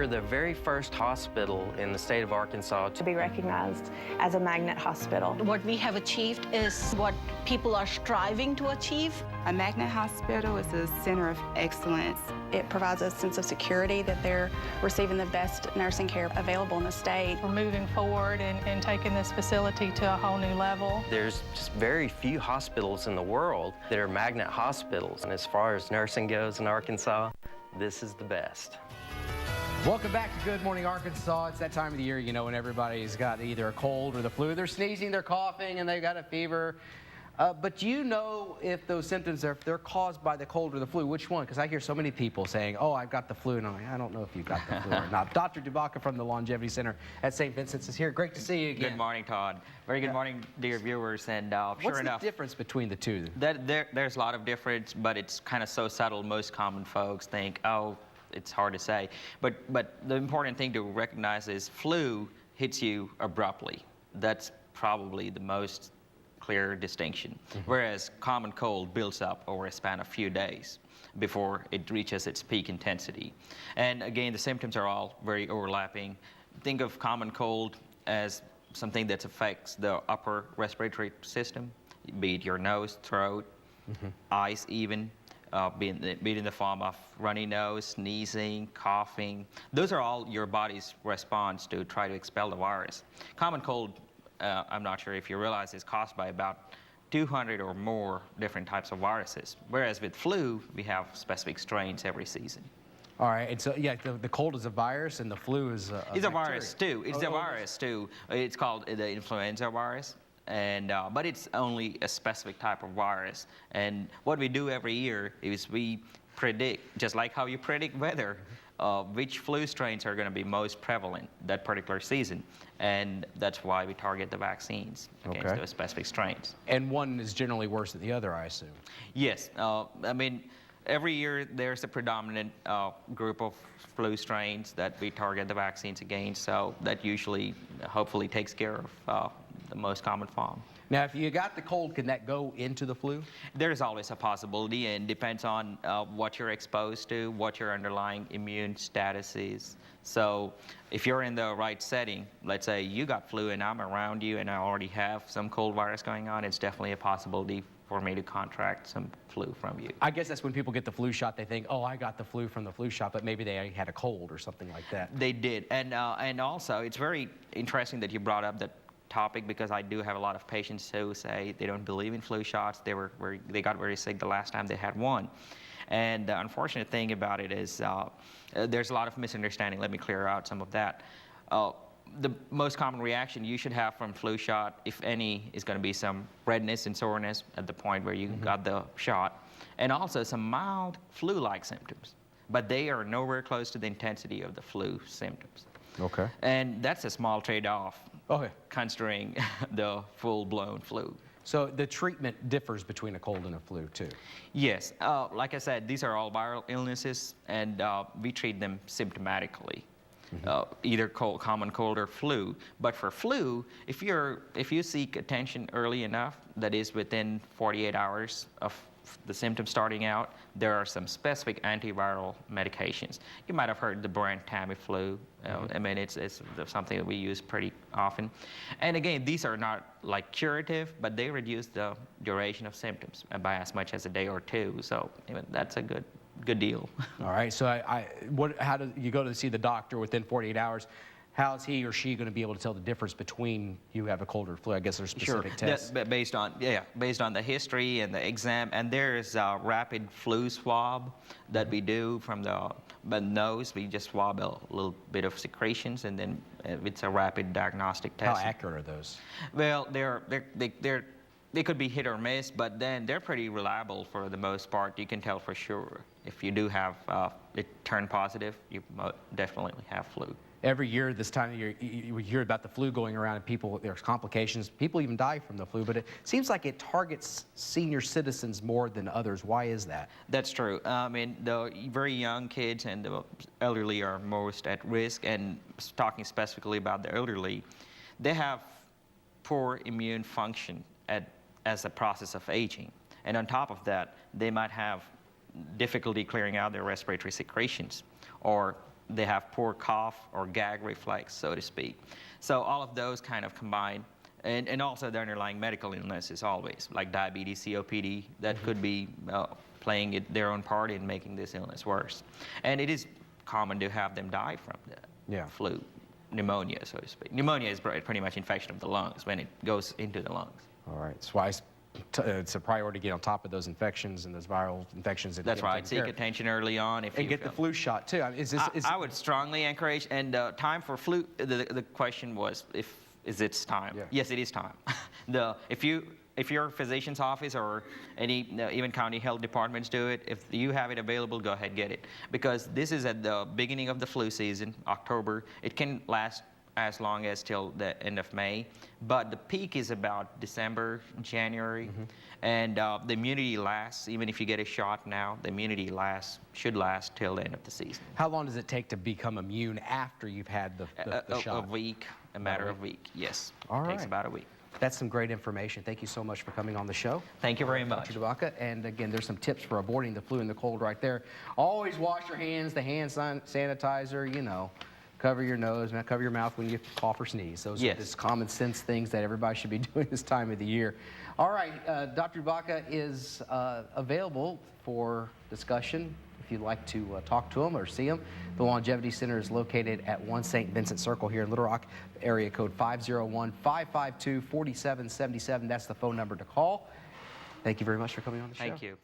We're the very first hospital in the state of Arkansas to be recognized as a magnet hospital. What we have achieved is what people are striving to achieve. A magnet hospital is a center of excellence. It provides a sense of security that they're receiving the best nursing care available in the state. We're moving forward and taking this facility to a whole new level. There's just very few hospitals in the world that are magnet hospitals. And as far as nursing goes in Arkansas, this is the best. Welcome back to Good Morning Arkansas. It's that time of the year, you know, when everybody's got either a cold or the flu. They're sneezing, they're coughing, and they've got a fever. But do you know if those symptoms are, if they're caused by the cold or the flu? Which one? Because I hear so many people saying, oh, I've got the flu, and I'm like, I don't know if you've got the flu or not. Dr. Dubbaka from the Longevity Center at St. Vincent's is here. Great to see you again. Good morning, Todd. Very good morning, dear viewers. And sure enough, what's the difference between the two? There's a lot of difference, but it's kind of so subtle. Most common folks think, oh, it's hard to say. But the important thing to recognize is flu hits you abruptly. That's probably the most clear distinction. Whereas common cold builds up over a span of a few days before it reaches its peak intensity. And again, the symptoms are all very overlapping. Think of common cold as something that affects the upper respiratory system, be it your nose, throat, eyes even. Be it in the form of runny nose, sneezing, coughing. Those are all your body's response to try to expel the virus. Common cold, I'm not sure if you realize, is caused by about 200 or more different types of viruses. Whereas with flu, we have specific strains every season. All right, and so yeah, the cold is a virus and the flu is a It's a virus too. It's a virus too. It's called the influenza virus. And, but it's only a specific type of virus. And what we do every year is we predict, just like how you predict weather, which flu strains are going to be most prevalent that particular season. And that's why we target the vaccines against those specific strains. And one is generally worse than the other, I assume. Yes. I mean, every year there's a predominant group of flu strains that we target the vaccines against. So that usually, hopefully, takes care of the most common form. Now, if you got the cold, can that go into the flu? There's always a possibility, and depends on what you're exposed to, what your underlying immune status is. So if you're in the right setting, let's say you got flu and I'm around you and I already have some cold virus going on, it's definitely a possibility for me to contract some flu from you. I guess that's when people get the flu shot, they think, oh, I got the flu from the flu shot, but maybe they had a cold or something like that. They did. And also, it's very interesting that you brought up that topic, because I do have a lot of patients who say they don't believe in flu shots. They got very sick the last time they had one. And the unfortunate thing about it is there's a lot of misunderstanding. Let me clear out some of that. The most common reaction you should have from flu shot, if any, is going to be some redness and soreness at the point where you got the shot, and also some mild flu-like symptoms. But they are nowhere close to the intensity of the flu symptoms. Okay. And that's a small trade-off, considering the full-blown flu. So the treatment differs between a cold and a flu, too? Yes. Like I said, these are all viral illnesses, and we treat them symptomatically. Either common cold or flu. But for flu, if you seek attention early enough, that is within 48 hours of the symptoms starting out, there are some specific antiviral medications. You might have heard the brand Tamiflu. I mean, it's something that we use pretty often. And again, these are not like curative, but they reduce the duration of symptoms by as much as a day or two. So that's a good deal. All right. So how do you go to see the doctor within 48 hours? How is he or she going to be able to tell the difference between you have a cold or flu? I guess there's specific tests. Based on the history and the exam, and there's a rapid flu swab that we do from the nose. We just swab a little bit of secretions, and then it's a rapid diagnostic test. How accurate are those? Well, they could be hit or miss, but then they're pretty reliable for the most part. You can tell for sure. If you do have it turn positive, you definitely have flu. Every year this time of year, you hear about the flu going around, and there's complications. People even die from the flu, but it seems like it targets senior citizens more than others. Why is that? That's true. I mean, the very young kids and the elderly are most at risk, and talking specifically about the elderly, they have poor immune function as a process of aging. And on top of that, they might have difficulty clearing out their respiratory secretions, or they have poor cough or gag reflex, so to speak. So all of those kind of combine. And also the underlying medical illnesses always, like diabetes, COPD, that could be playing their own part in making this illness worse. And it is common to have them die from the flu, pneumonia, so to speak. Pneumonia is pretty much infection of the lungs when it goes into the lungs. All right, that's why it's a priority to get on top of those infections and those viral infections. That's right. Seek attention early on. And get the flu shot too. I mean, I would strongly encourage. And time for flu. The question was is it time? Yeah. Yes, it is time. If your physician's office or any even county health departments do it, if you have it available, go ahead, get it. Because this is at the beginning of the flu season, October. It can last as long as till the end of May, but the peak is about December, January, and the immunity lasts. Even if you get a shot now, the immunity should last till the end of the season. How long does it take to become immune after you've had the shot? A week, a matter of a week, yes. All right. Takes about a week. That's some great information. Thank you so much for coming on the show. Thank you very much. Dr. Dubbaka. And again, there's some tips for avoiding the flu and the cold right there. Always wash your hands, the hand sanitizer, you know. Cover your nose, cover your mouth when you cough or sneeze. Those are just common sense things that everybody should be doing this time of the year. All right, Dr. Dubbaka is available for discussion if you'd like to talk to him or see him. The Longevity Center is located at 1 St. Vincent Circle here in Little Rock, area code 501-552-4777. That's the phone number to call. Thank you very much for coming on the show. Thank you.